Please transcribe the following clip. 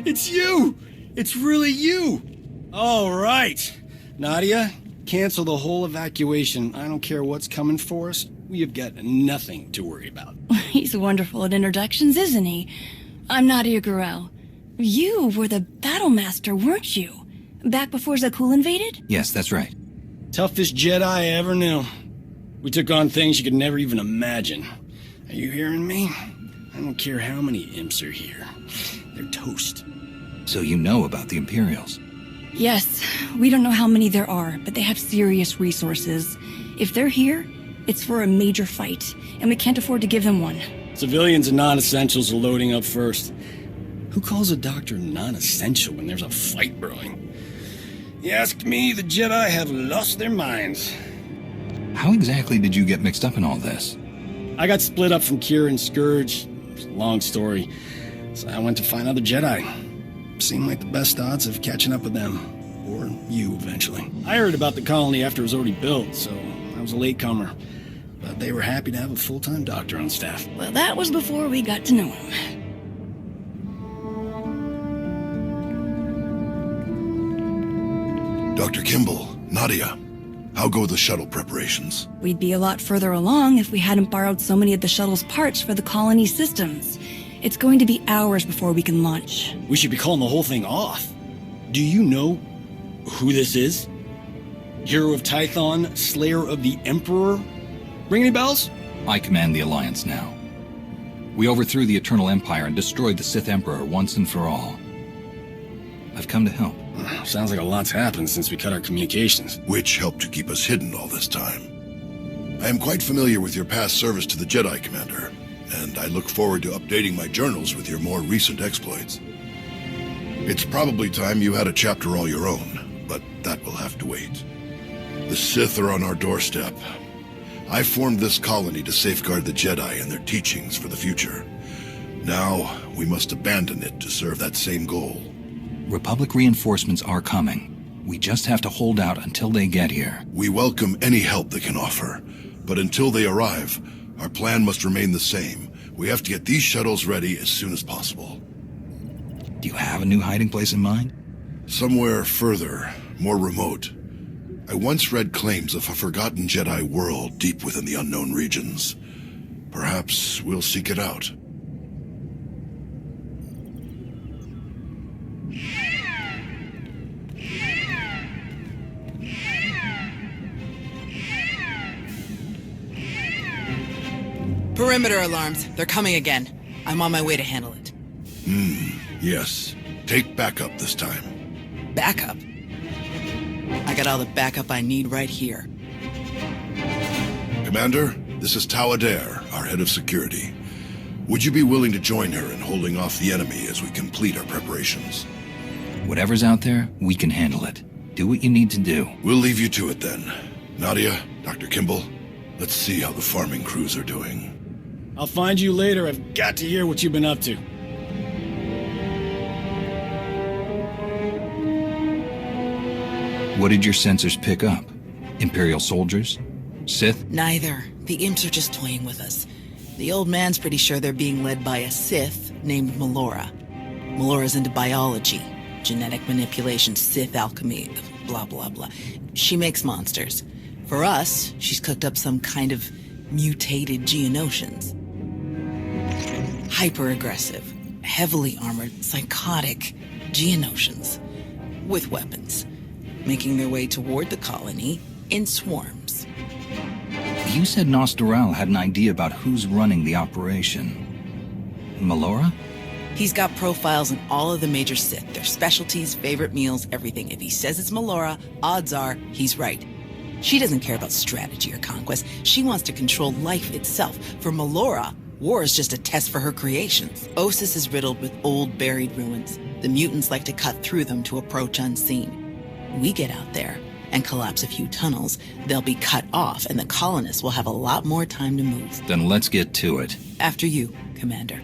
It's you! It's really you! All right. Nadia, cancel the whole evacuation. I don't care what's coming for us. We have got nothing to worry about. He's wonderful at introductions, isn't he? I'm Nadia Gurel. You were the battle master, weren't you? Back before Zakul invaded? Yes, that's right. Toughest Jedi I ever knew. We took on things you could never even imagine. Are you hearing me? I don't care how many imps are here. They're toast. So you know about the Imperials? Yes. We don't know how many there are, but they have serious resources. If they're here, it's for a major fight, and we can't afford to give them one. Civilians and non-essentials are loading up first. Who calls a doctor non-essential when there's a fight brewing? You ask me, the Jedi have lost their minds. How exactly did you get mixed up in all this? I got split up from Kira and Scourge. It's a long story. So I went to find other Jedi. Seemed like the best odds of catching up with them. Or you, eventually. I heard about the colony after it was already built, so I was a latecomer. But they were happy to have a full-time doctor on staff. Well, that was before we got to know him. Dr. Kimball, Nadia, how go the shuttle preparations? We'd be a lot further along if we hadn't borrowed so many of the shuttle's parts for the colony systems. It's going to be hours before we can launch. We should be calling the whole thing off. Do you know who this is? Hero of Tython, Slayer of the Emperor? Ring any bells? I command the Alliance now. We overthrew the Eternal Empire and destroyed the Sith Emperor once and for all. I've come to help. Sounds like a lot's happened since we cut our communications. Which helped to keep us hidden all this time. I am quite familiar with your past service to the Jedi, Commander, and I look forward to updating my journals with your more recent exploits. It's probably time you had a chapter all your own, but that will have to wait. The Sith are on our doorstep. I formed this colony to safeguard the Jedi and their teachings for the future. Now, we must abandon it to serve that same goal. Republic reinforcements are coming. We just have to hold out until they get here. We welcome any help they can offer, but until they arrive, our plan must remain the same. We have to get these shuttles ready as soon as possible. Do you have a new hiding place in mind? Somewhere further, more remote. I once read claims of a forgotten Jedi world deep within the unknown regions. Perhaps we'll seek it out. Perimeter alarms. They're coming again. I'm on my way to handle it. Yes. Take backup this time. Backup? I got all the backup I need right here. Commander, this is Idair, our head of security. Would you be willing to join her in holding off the enemy as we complete our preparations? Whatever's out there, we can handle it. Do what you need to do. We'll leave you to it then. Nadia, Dr. Kimball, let's see how the farming crews are doing. I'll find you later. I've got to hear what you've been up to. What did your sensors pick up? Imperial soldiers? Sith? Neither. The imps are just toying with us. The old man's pretty sure they're being led by a Sith named Melora. Melora's into biology, genetic manipulation, Sith alchemy, blah, blah, blah. She makes monsters. For us, she's cooked up some kind of mutated Geonosians. Hyper-aggressive, heavily armored, psychotic Geonosians with weapons, making their way toward the colony in swarms. You said Nostoral had an idea about who's running the operation. Melora? He's got profiles in all of the major Sith, their specialties, favorite meals, everything. If he says it's Melora, odds are he's right. She doesn't care about strategy or conquest. She wants to control life itself. For Melora, war is just a test for her creations. Ossus is riddled with old, buried ruins. The mutants like to cut through them to approach unseen. We get out there and collapse a few tunnels, they'll be cut off, and the colonists will have a lot more time to move. Then let's get to it. After you, Commander.